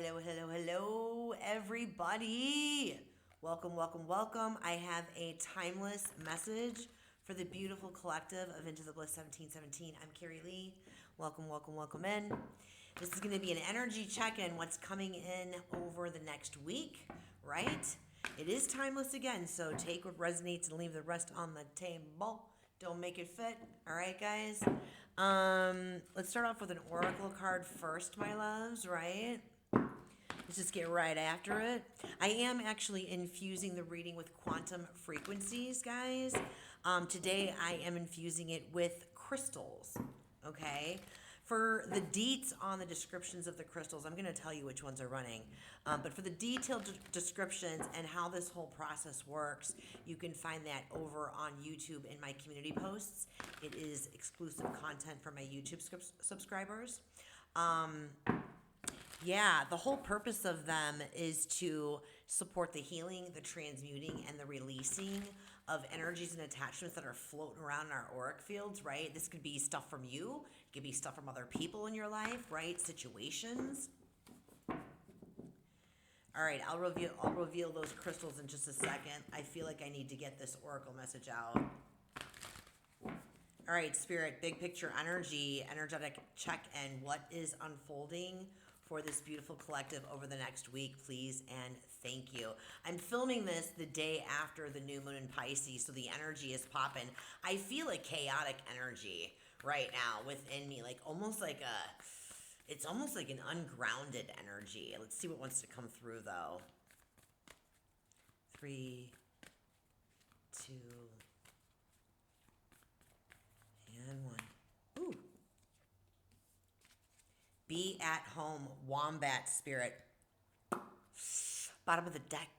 Hello, hello, hello, everybody. Welcome, welcome, welcome. I have a timeless message for the beautiful collective of Into the Bliss 1717. I'm Carrie Lee. Welcome, welcome, welcome in. This is going to be an energy check in, what's coming in over the next week, right? It is timeless again, so take what resonates and leave the rest on the table. Don't make it fit. All right, guys. Let's start off with an oracle card first, my loves, right? Let's just get right after it. I am actually infusing the reading with quantum frequencies, guys. Today I am infusing it with crystals, okay? For the deets on the descriptions of the crystals, I'm going to tell you which ones are running. But for the detailed descriptions and how this whole process works, you can find that over on YouTube in my community posts. It is exclusive content for my YouTube subscribers. Yeah, the whole purpose of them is to support the healing, the transmuting, and the releasing of energies and attachments that are floating around in our auric fields, right? This could be stuff from you, it could be stuff from other people in your life, right? Situations. All right, I'll reveal those crystals in just a second. I feel like I need to get this oracle message out. All right, Spirit, big picture energy, energetic check, and what is unfolding for this beautiful collective over the next week, please, and thank you. I'm filming this the day after the new moon in Pisces, so the energy is popping. I feel a chaotic energy right now within me, like almost like it's almost like an ungrounded energy. Let's see what wants to come through, though. 3, 2, and 1. Ooh. Be at home, wombat spirit. Bottom of the deck,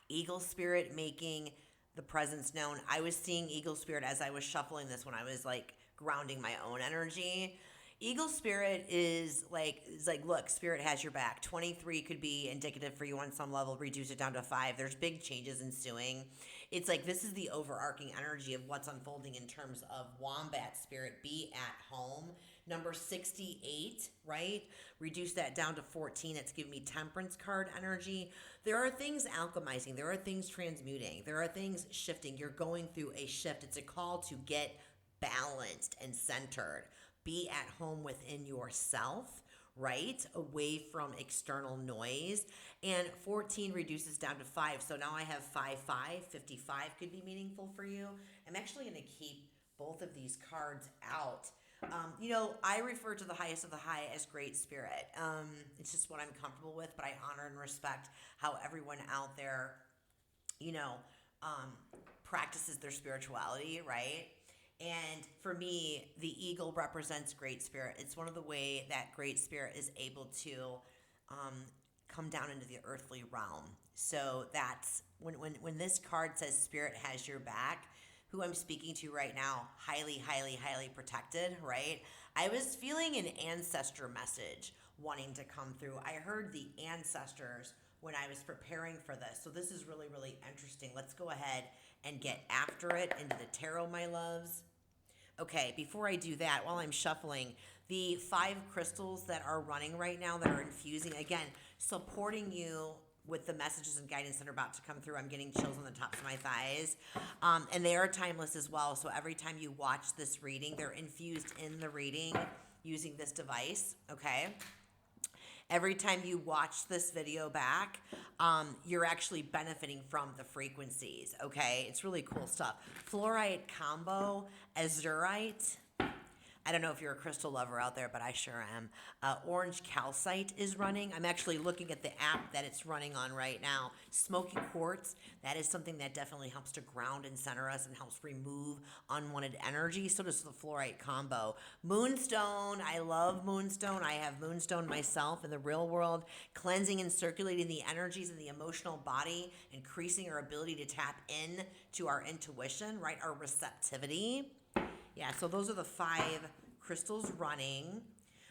eagle spirit making the presence known. I was seeing eagle spirit as I was shuffling this when I was like grounding my own energy. Eagle spirit is like, look, spirit has your back. 23 could be indicative for you on some level. Reduce it down to 5. There's big changes ensuing. It's like this is the overarching energy of what's unfolding in terms of wombat spirit. Be at home. Number 68, right? Reduce that down to 14. It's giving me temperance card energy. There are things alchemizing. There are things transmuting. There are things shifting. You're going through a shift. It's a call to get balanced and centered. Be at home within yourself, right? Away from external noise. And 14 reduces down to 5. So now I have 5, 5. 55 could be meaningful for you. I'm actually going to keep both of these cards out. I refer to the highest of the high as Great Spirit. It's just what I'm comfortable with, but I honor and respect how everyone out there, practices their spirituality, right? And for me, the eagle represents Great Spirit. It's one of the way that Great Spirit is able to come down into the earthly realm. So that's when this card says Spirit has your back, who I'm speaking to right now, highly, highly, highly protected, right? I was feeling an ancestor message wanting to come through. I heard the ancestors when I was preparing for this. So this is really, really interesting. Let's go ahead and get after it into the tarot, my loves. Okay, before I do that, while I'm shuffling, the 5 crystals that are running right now that are infusing, again, supporting you with the messages and guidance that are about to come through. I'm getting chills on the tops of my thighs. And they are timeless as well. So every time you watch this reading, they're infused in the reading using this device, okay? Every time you watch this video back, you're actually benefiting from the frequencies, okay? It's really cool stuff. Fluorite combo, Azurite. I don't know if you're a crystal lover out there, but I sure am. Orange Calcite is running. I'm actually looking at the app that it's running on right now. Smoky Quartz, that is something that definitely helps to ground and center us and helps remove unwanted energy. So does the Fluorite combo. Moonstone, I love Moonstone. I have Moonstone myself in the real world, cleansing and circulating the energies of the emotional body, increasing our ability to tap in to our intuition, right? Our receptivity. Yeah, so those are the 5 crystals running.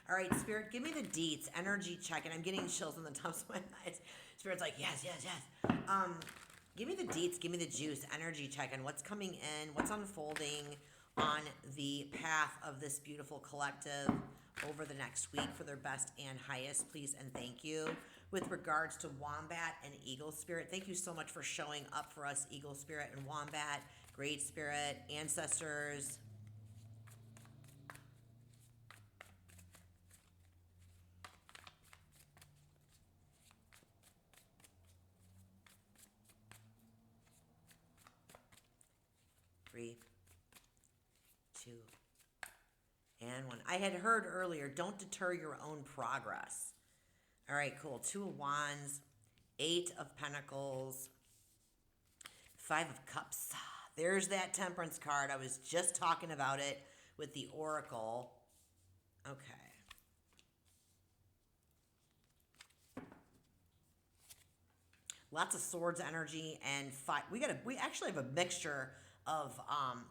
All right, Spirit, give me the deets, energy check, and I'm getting chills on the tops of my eyes. Spirit's like, yes, yes, yes. Give me the deets, give me the juice, energy check, and what's coming in, what's unfolding on the path of this beautiful collective over the next week for their best and highest, please and thank you. With regards to Wombat and Eagle Spirit, thank you so much for showing up for us, Eagle Spirit and Wombat, Great Spirit, Ancestors. Three, two, and one. I had heard earlier, don't deter your own progress. All right, cool. 2 of Wands, 8 of Pentacles, 5 of Cups. There's that Temperance card. I was just talking about it with the Oracle. Okay. Lots of Swords energy and 5. We actually have a mixture of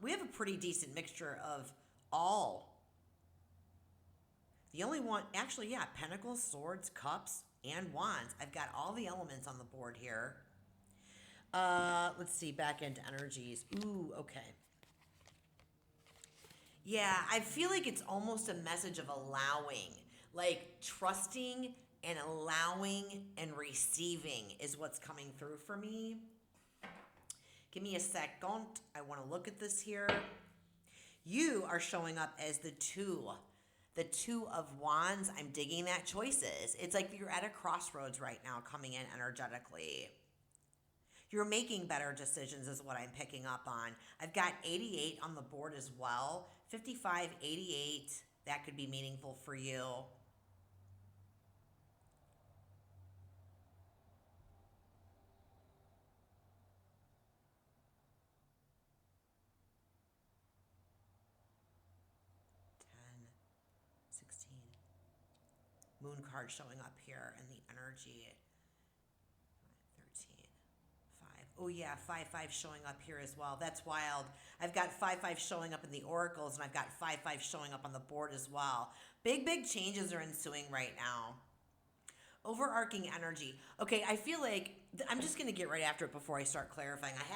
we have a pretty decent mixture of all. The only one, actually, yeah, Pentacles, Swords, Cups, and Wands. I've got all the elements on the board here. Let's see, back end energies. Ooh, okay. Yeah, I feel like it's almost a message of allowing, like trusting and allowing and receiving is what's coming through for me. Give me a second. I want to look at this here. You are showing up as the 2 of Wands. I'm digging that choices. It's like you're at a crossroads right now coming in energetically. You're making better decisions is what I'm picking up on. I've got 88 on the board as well. 55, 88. That could be meaningful for you. Moon card showing up here and the energy. 13, 5. Oh yeah, 5 showing up here as well. That's wild. I've got 5 showing up in the oracles, and I've got 5 showing up on the board as well. Big changes are ensuing right now. Overarching energy. Okay, I feel like I'm just going to get right after it before I start clarifying. I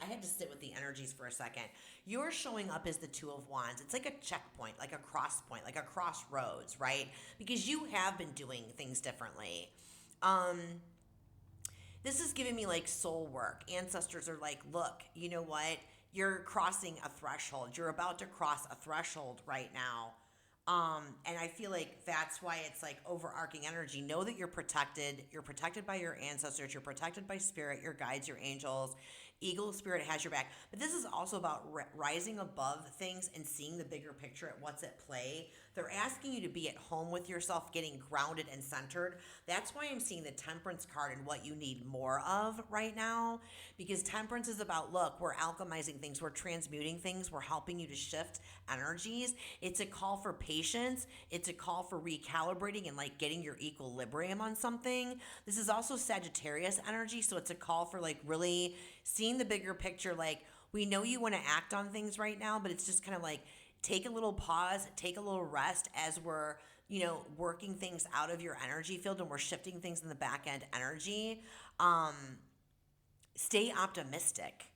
had to sit with the energies for a second. You're showing up as the 2 of Wands. It's like a checkpoint, like a cross point, like a crossroads, right? Because you have been doing things differently. This is giving me like soul work. Ancestors are like, look, you know what? You're crossing a threshold. You're about to cross a threshold right now. And I feel like that's why it's like overarching energy. Know that you're protected. You're protected by your ancestors. You're protected by spirit, your guides, your angels. Eagle Spirit has your back. But this is also about rising above things and seeing the bigger picture at what's at play. They're asking you to be at home with yourself, getting grounded and centered. That's why I'm seeing the Temperance card and what you need more of right now. Because Temperance is about, look, we're alchemizing things. We're transmuting things. We're helping you to shift energies. It's a call for patience. It's a call for recalibrating and like getting your equilibrium on something. This is also Sagittarius energy. So it's a call for like really seeing the bigger picture. Like, we know you want to act on things right now, but it's just kind of like, take a little pause, take a little rest as we're, working things out of your energy field and we're shifting things in the back end energy. Stay optimistic.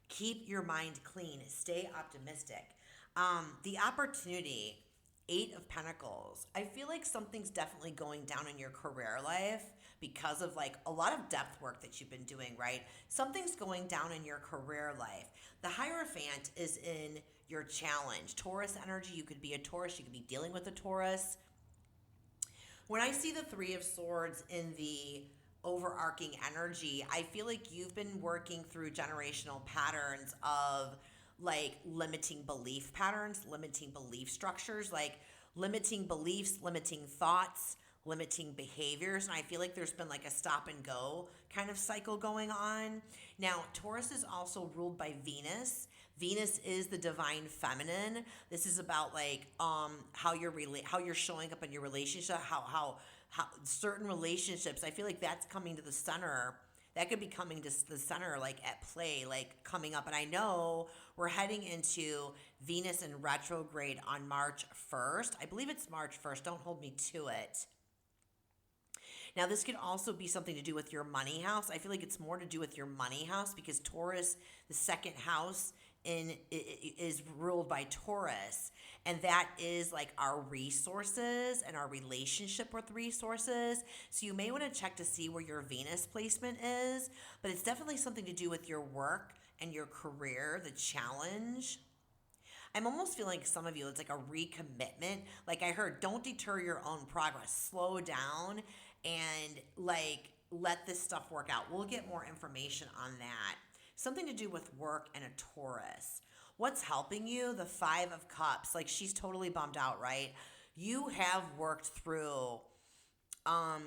Keep your mind clean. Stay optimistic. The opportunity, 8 of Pentacles. I feel like something's definitely going down in your career life because of like a lot of depth work that you've been doing, right? Something's going down in your career life. The Hierophant is in your challenge. Taurus energy, you could be a Taurus, you could be dealing with a Taurus. When I see the 3 of Swords in the overarching energy, I feel like you've been working through generational patterns of like limiting belief patterns, limiting belief structures, like limiting beliefs, limiting thoughts, limiting behaviors. And I feel like there's been like a stop and go kind of cycle going on. Now, Taurus is also ruled by Venus. Venus is the divine feminine. This is about like how you're showing up in your relationship, how certain relationships. I feel like that's coming to the center. That could be coming to the center, like at play, like coming up. And I know we're heading into Venus in retrograde on March 1st. I believe it's March 1st. Don't hold me to it. Now, this could also be something to do with your money house. I feel like it's more to do with your money house because Taurus, the second house, is ruled by Taurus, and that is like our resources and our relationship with resources. So you may want to check to see where your Venus placement is, but it's definitely something to do with your work and your career, the challenge. I'm almost feeling like some of you, it's like a recommitment. Like I heard, don't deter your own progress. Slow down and like let this stuff work out. We'll get more information on that. Something to do with work and a Taurus. What's helping you? The Five of Cups. Like she's totally bummed out, right? You have worked through um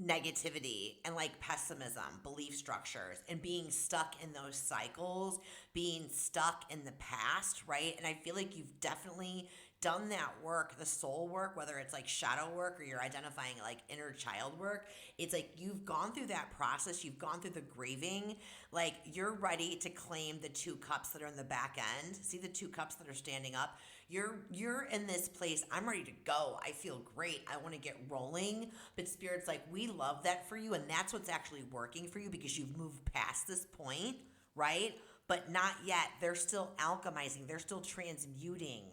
negativity and like pessimism, belief structures, and being stuck in those cycles, being stuck in the past, right? And I feel like you've definitely done that work, the soul work, whether it's like shadow work or you're identifying like inner child work. It's like you've gone through that process, you've gone through the grieving, like you're ready to claim the two cups that are in the back end. See the two cups that are standing up? You're in this place. I'm ready to go. I feel great. I want to get rolling. But Spirit's like, we love that for you. And that's what's actually working for you because you've moved past this point, right? But not yet. They're still alchemizing. They're still transmuting.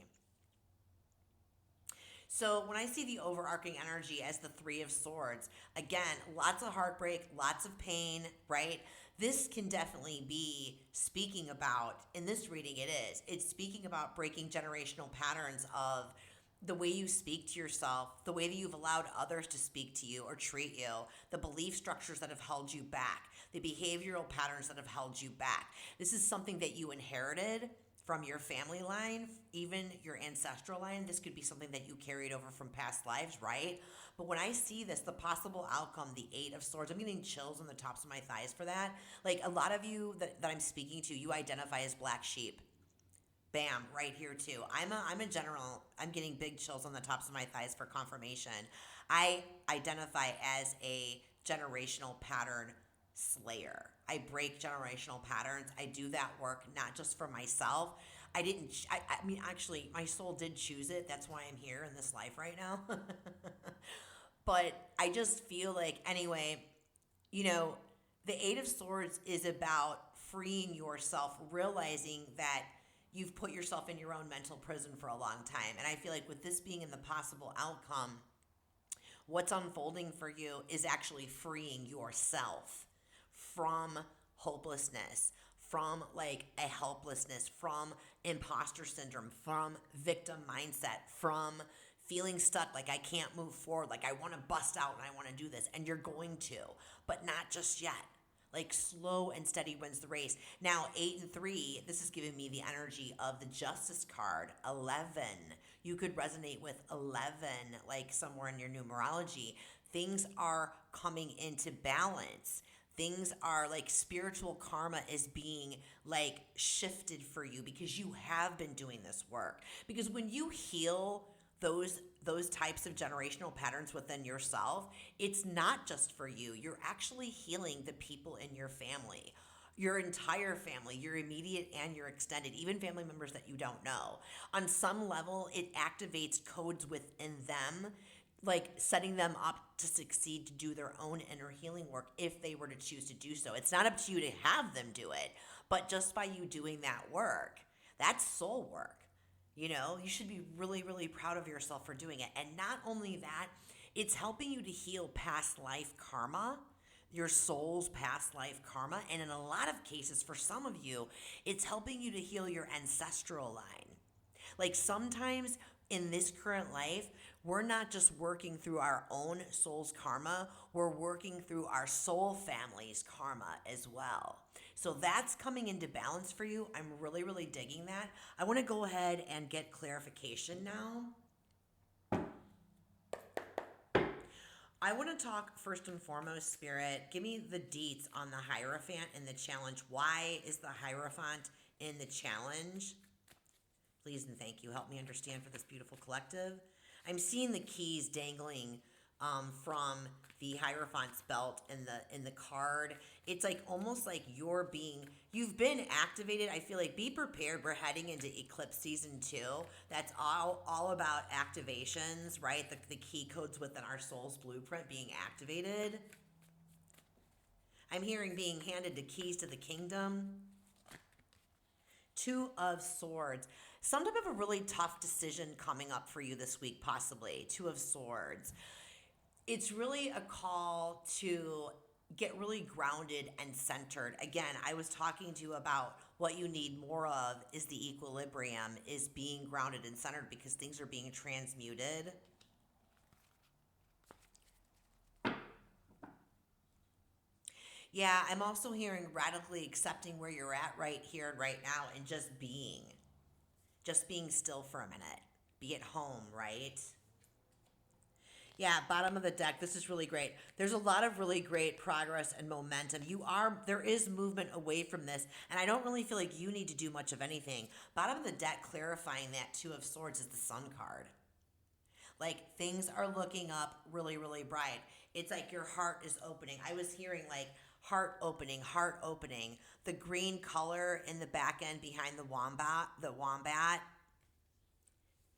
So when I see the overarching energy as the Three of Swords, again, lots of heartbreak, lots of pain, right? This can definitely be speaking about, in this reading it is, it's speaking about breaking generational patterns of the way you speak to yourself, the way that you've allowed others to speak to you or treat you, the belief structures that have held you back, the behavioral patterns that have held you back. This is something that you inherited from your family line, even your ancestral line. This could be something that you carried over from past lives, right? But when I see this, the possible outcome, the Eight of Swords, I'm getting chills on the tops of my thighs for that. Like a lot of you that I'm speaking to, you identify as black sheep. Bam, right here too. I'm a general. I'm getting big chills on the tops of my thighs for confirmation. I identify as a generational pattern slayer. I break generational patterns. I do that work not just for myself. I mean, actually, my soul did choose it. That's why I'm here in this life right now. But I just feel like, anyway, you know, the Eight of Swords is about freeing yourself, realizing that you've put yourself in your own mental prison for a long time. And I feel like with this being in the possible outcome, what's unfolding for you is actually freeing yourself from hopelessness, from like a helplessness, from imposter syndrome, from victim mindset, from feeling stuck, like I can't move forward, like I want to bust out and I want to do this. And you're going to, but not just yet. Like slow and steady wins the race. Now, 8 and 3, this is giving me the energy of the Justice card. 11, you could resonate with 11, like somewhere in your numerology. Things are coming into balance. Things are like spiritual karma is being like shifted for you because you have been doing this work. Because when you heal those types of generational patterns within yourself, it's not just for you. You're actually healing the people in your family, your entire family, your immediate and your extended, even family members that you don't know. On some level, it activates codes within them, like setting them up to succeed to do their own inner healing work if they were to choose to do so. It's not up to you to have them do it, but just by you doing that work, that's soul work. You know, you should be really, really proud of yourself for doing it. And not only that, it's helping you to heal past life karma, your soul's past life karma. And in a lot of cases, for some of you, it's helping you to heal your ancestral line. Like sometimes in this current life, we're not just working through our own soul's karma, we're working through our soul family's karma as well. So that's coming into balance for you. I'm really, really digging that. I want to go ahead and get clarification now. I want to talk first and foremost, Spirit. Give me the deets on the Hierophant in the challenge. Why is the Hierophant in the challenge? Please and thank you. Help me understand for this beautiful collective. I'm seeing the keys dangling from the Hierophant's belt in the card. It's like almost like you've been activated. I feel like be prepared. We're heading into eclipse season 2. That's all about activations, right? The key codes within our soul's blueprint being activated. I'm hearing being handed the keys to the kingdom. Two of Swords. Some type of a really tough decision coming up for you this week, possibly. Two of Swords. It's really a call to get really grounded and centered. Again, I was talking to you about what you need more of is the equilibrium, is being grounded and centered because things are being transmuted. Yeah, I'm also hearing radically accepting where you're at right here and right now and just being. Just being still for a minute. Be at home, right? Yeah, bottom of the deck. This is really great. There's a lot of really great progress and momentum. There is movement away from this, and I don't really feel like you need to do much of anything. Bottom of the deck, clarifying that Two of Swords is the Sun card. Like, things are looking up really, really bright. It's like your heart is opening. I was hearing like heart opening, heart opening. The green color in the back end behind the wombat.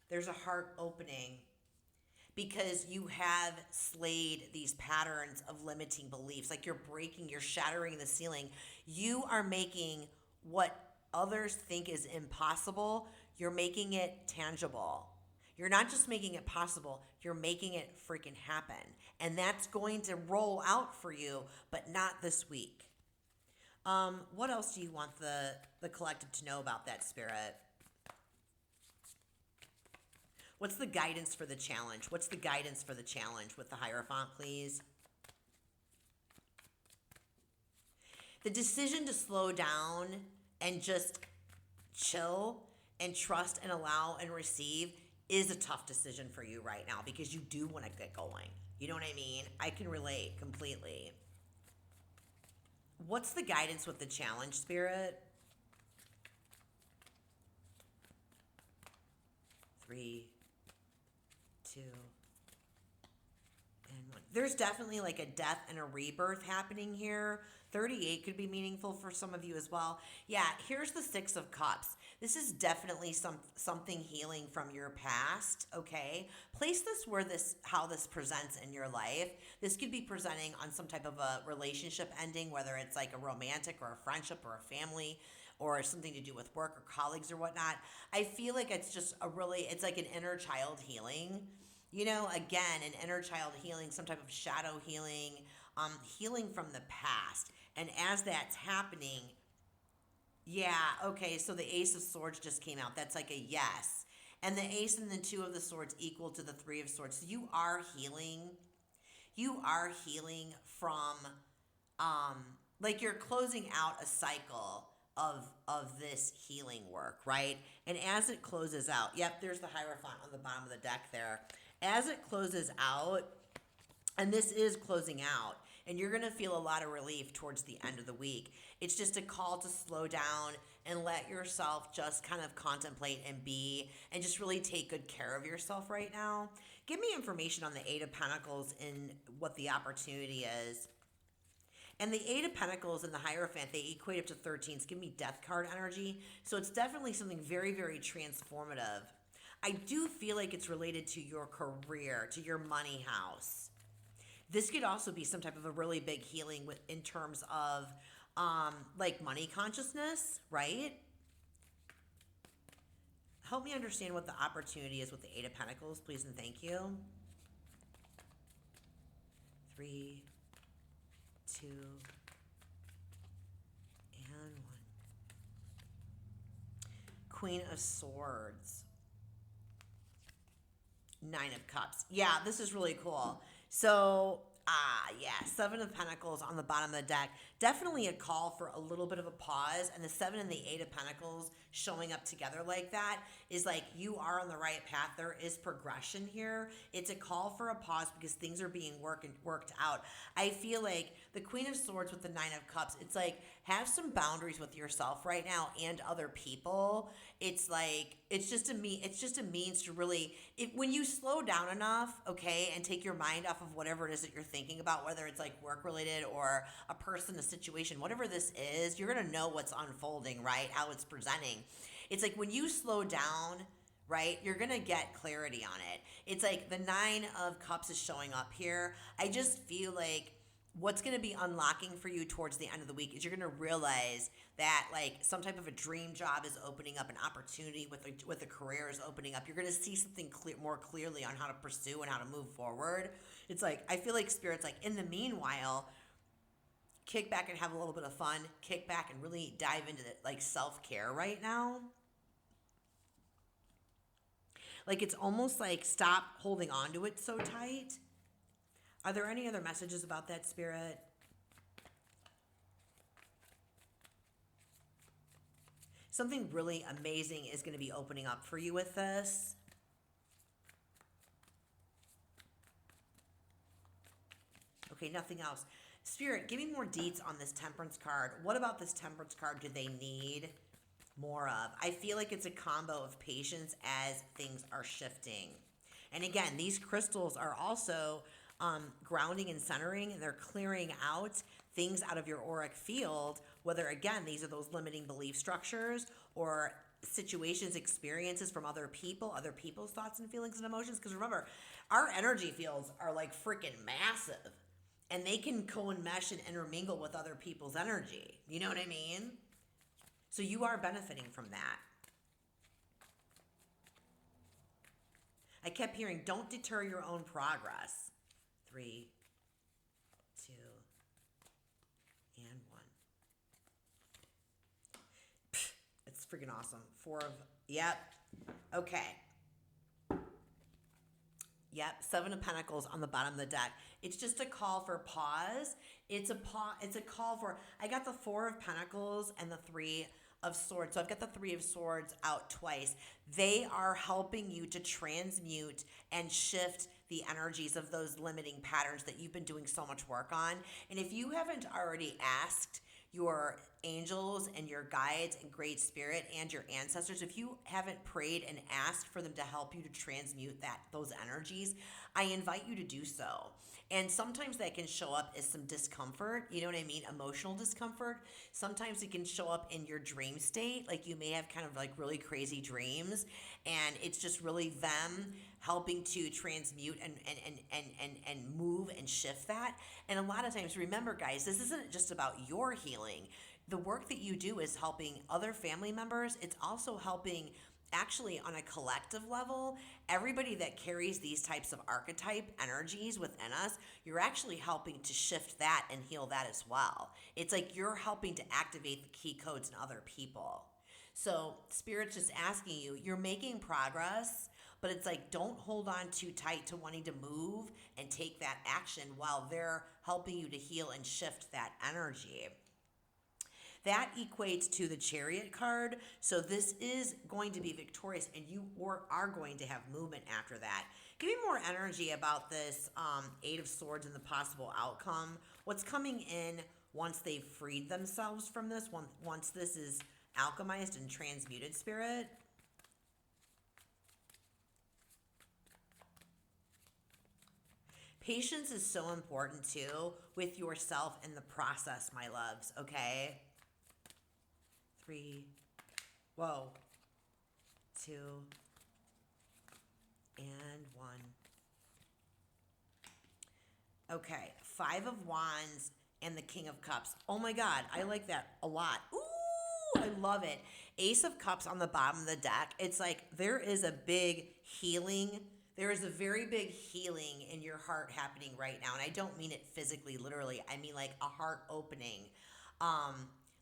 There's a heart opening because you have slayed these patterns of limiting beliefs. Like you're shattering the ceiling. You are making what others think is impossible, you're making it tangible. You're not just making it possible, you're making it freaking happen. And that's going to roll out for you, but not this week. What else do you want the collective to know about that, Spirit? What's the guidance for the challenge? What's the guidance for the challenge with the Hierophant, please? The decision to slow down and just chill and trust and allow and receive is a tough decision for you right now because you do want to get going. You know what I mean? I can relate completely. What's the guidance with the challenge, Spirit? 3, 2, and 1. There's definitely like a death and a rebirth happening here. 38 could be meaningful for some of you as well. Yeah, here's the 6 of Cups. This is definitely something healing from your past, okay? Place this how this presents in your life. This could be presenting on some type of a relationship ending, whether it's like a romantic or a friendship or a family or something to do with work or colleagues or whatnot. I feel like it's just it's like an inner child healing. You know, again, an inner child healing, some type of shadow healing, healing from the past. And as that's happening, yeah, okay, so the Ace of Swords just came out. That's like a yes. And the Ace and the 2 of the Swords equal to the 3 of Swords. So you are healing. You are healing from, like you're closing out a cycle of this healing work, right? And as it closes out, yep, there's the Hierophant on the bottom of the deck there. As it closes out, and this is closing out, and you're going to feel a lot of relief towards the end of the week. It's just a call to slow down and let yourself just kind of contemplate and be, and just really take good care of yourself right now. Give me information on the 8 of Pentacles and what the opportunity is. And the 8 of Pentacles and the Hierophant, they equate up to 13s. Give me Death card energy. So it's definitely something very, very transformative. I do feel like it's related to your career, to your money house. This could also be some type of a really big healing in terms of like money consciousness, right? Help me understand what the opportunity is with the 8 of Pentacles, please and thank you. 3, 2, and 1. Queen of Swords. 9 of Cups. Yeah, this is really cool. So, yeah, 7 of Pentacles on the bottom of the deck. Definitely a call for a little bit of a pause. And the 7 and the 8 of Pentacles showing up together like that is like you are on the right path. There is progression here. It's a call for a pause because things are being worked out. I feel like the Queen of Swords with the 9 of Cups, it's like have some boundaries with yourself right now and other people. It's like it's just a means to really when you slow down enough, okay, and take your mind off of whatever it is that you're thinking about, whether it's like work related or a person, a situation, whatever this is, you're gonna know what's unfolding, right? How it's presenting. It's like when you slow down, right, you're gonna get clarity on it. It's like the 9 of Cups is showing up here. I just feel like what's going to be unlocking for you towards the end of the week is you're going to realize that like some type of a dream job is opening up, an opportunity with a career is opening up. You're going to see something more clearly on how to pursue and how to move forward. It's like, I feel like Spirit's like, in the meanwhile, kick back and have a little bit of fun, kick back and really dive into the, like self-care right now. Like it's almost like stop holding on to it so tight. Are there any other messages about that, Spirit? Something really amazing is going to be opening up for you with this. Okay, nothing else. Spirit, give me more deets on this Temperance card. What about this Temperance card do they need more of? I feel like it's a combo of patience as things are shifting. And again, these crystals are also grounding and centering, and they're clearing out things out of your auric field, whether, again, these are those limiting belief structures or situations, experiences from other people's thoughts and feelings and emotions. Because remember, our energy fields are like freaking massive, and they can co-enmesh and intermingle with other people's energy. You know what I mean? So you are benefiting from that. I kept hearing, don't deter your own progress. 3, 2, and 1. It's freaking awesome. 4 of, yep. Okay. Yep, 7 of Pentacles on the bottom of the deck. It's just a call for pause. It's a call for, I got the 4 of Pentacles and the 3 of Swords. So I've got the 3 of Swords out twice. They are helping you to transmute and shift the energies of those limiting patterns that you've been doing so much work on. And if you haven't already asked your angels and your guides and great spirit and your ancestors, if you haven't prayed and asked for them to help you to transmute those energies, I invite you to do so. And sometimes that can show up as some discomfort, you know what I mean? Emotional discomfort. Sometimes it can show up in your dream state. Like you may have kind of like really crazy dreams, and it's just really them helping to transmute and move and shift that. And a lot of times, remember guys, this isn't just about your healing. The work that you do is helping other family members. It's also helping actually on a collective level, everybody that carries these types of archetype energies within us, you're actually helping to shift that and heal that as well. It's like you're helping to activate the key codes in other people. So Spirit's just asking you, you're making progress, but it's like don't hold on too tight to wanting to move and take that action while they're helping you to heal and shift that energy. That equates to the Chariot card. So this is going to be victorious, and you are going to have movement after that. Give me more energy about this 8 of Swords and the possible outcome. What's coming in once they've freed themselves from this, once this is alchemized and transmuted, Spirit? Patience is so important too with yourself and the process, my loves, okay? 3, 2, and 1. Okay, 5 of Wands and the King of Cups. Oh my God, I like that a lot. Ooh, I love it. Ace of Cups on the bottom of the deck. It's like there is a big healing. There is a very big healing in your heart happening right now. And I don't mean it physically, literally. I mean like a heart opening.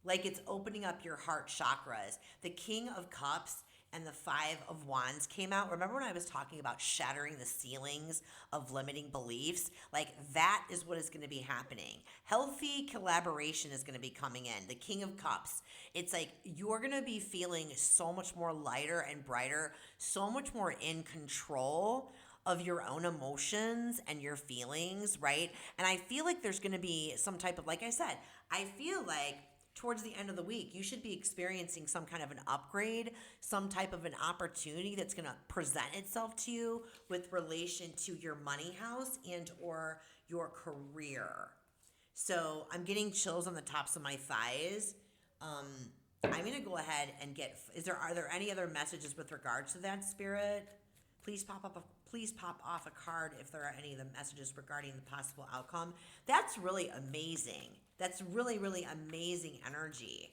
Like it's opening up your heart chakras. The King of Cups and the 5 of Wands came out. Remember when I was talking about shattering the ceilings of limiting beliefs? Like that is what is going to be happening. Healthy collaboration is going to be coming in. The King of Cups. It's like you're going to be feeling so much more lighter and brighter, so much more in control of your own emotions and your feelings, right? And I feel like there's going to be some type of, like I said, I feel like towards the end of the week, you should be experiencing some kind of an upgrade, some type of an opportunity that's going to present itself to you with relation to your money house and or your career. So I'm getting chills on the tops of my thighs. I'm going to go ahead and are there any other messages with regards to that, Spirit? Please pop up please pop off a card if there are any of the messages regarding the possible outcome. That's really amazing. That's really, really amazing energy.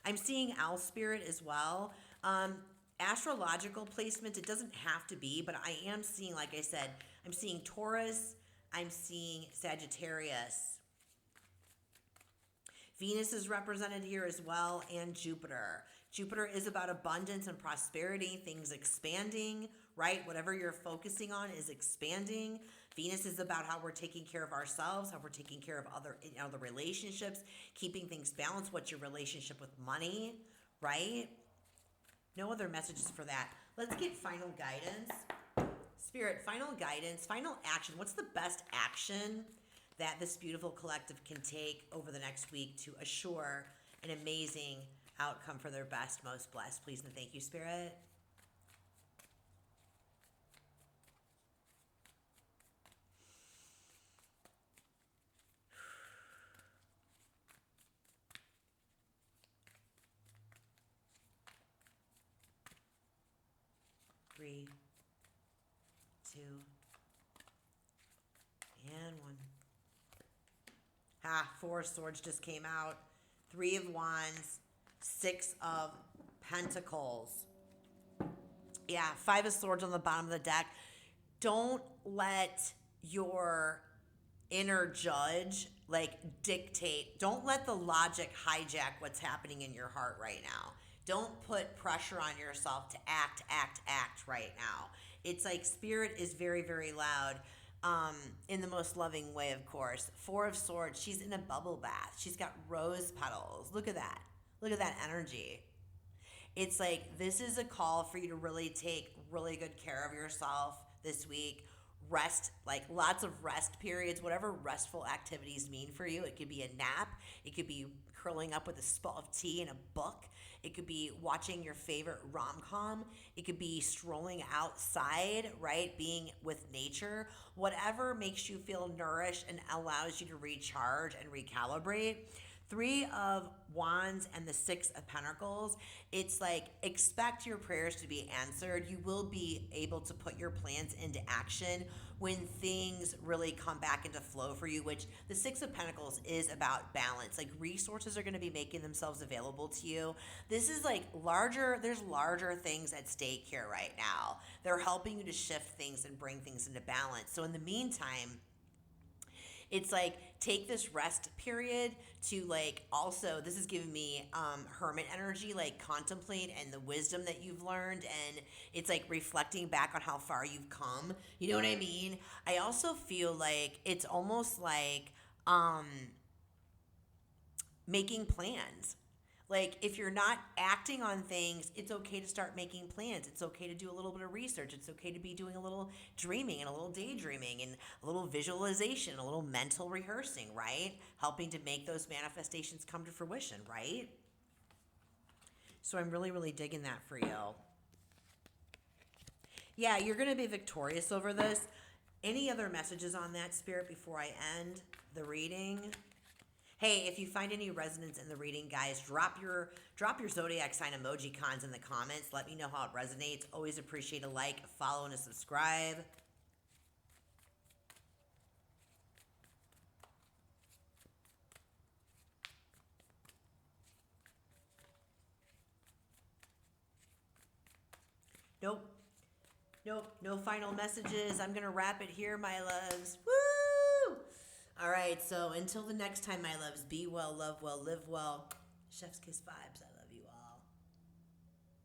I'm seeing owl spirit as well. Astrological placement, it doesn't have to be, but I am seeing, like I said, I'm seeing Taurus, I'm seeing Sagittarius. Venus is represented here as well, and Jupiter. Jupiter is about abundance and prosperity, things expanding, right? Whatever you're focusing on is expanding. Venus is about how we're taking care of ourselves, how we're taking care of other relationships, keeping things balanced. What's your relationship with money, right? No other messages for that. Let's get final guidance. Spirit, final guidance, final action. What's the best action that this beautiful collective can take over the next week to assure an amazing outcome for their best, most blessed? Please and thank you, Spirit. Three, two, and one. Four of Swords just came out. Three of Wands, Six of Pentacles. Yeah, Five of Swords on the bottom of the deck. Don't let your inner judge dictate. Don't let the logic hijack what's happening in your heart right now. Don't put pressure on yourself to act right now. It's like Spirit is very, very loud. In the most loving way, of course. Four of Swords, she's in a bubble bath. She's got rose petals. Look at that. Look at that energy. It's like this is a call for you to really take really good care of yourself this week. Rest, like lots of rest periods, whatever restful activities mean for you. It could be a nap. It could be curling up with a spot of tea and a book. It could be watching your favorite rom-com. It could be strolling outside, right? Being with nature. Whatever makes you feel nourished and allows you to recharge and recalibrate. Three of Wands and the Six of Pentacles, it's like expect your prayers to be answered. You will be able to put your plans into action when things really come back into flow for you, which the Six of Pentacles is about balance. Like resources are going to be making themselves available to you. This is like there's larger things at stake here right now. They're helping you to shift things and bring things into balance. So in the meantime, it's like take this rest period to like also, this is giving me hermit energy, like contemplate and the wisdom that you've learned, and it's like reflecting back on how far you've come. You know what I mean? I also feel like it's almost like making plans. Like if you're not acting on things, it's okay to start making plans. It's okay to do a little bit of research. It's okay to be doing a little dreaming and a little daydreaming and a little visualization, a little mental rehearsing, right? Helping to make those manifestations come to fruition, right? So I'm really, really digging that for you. Yeah, you're going to be victorious over this. Any other messages on that, Spirit, before I end the reading? Hey, if you find any resonance in the reading, guys, drop your zodiac sign emoji cons in the comments. Let me know how it resonates. Always appreciate a like, a follow, and a subscribe. Nope, no final messages. I'm going to wrap it here, my loves. Woo! All right, so until the next time, my loves, be well, love well, live well. Chef's kiss vibes.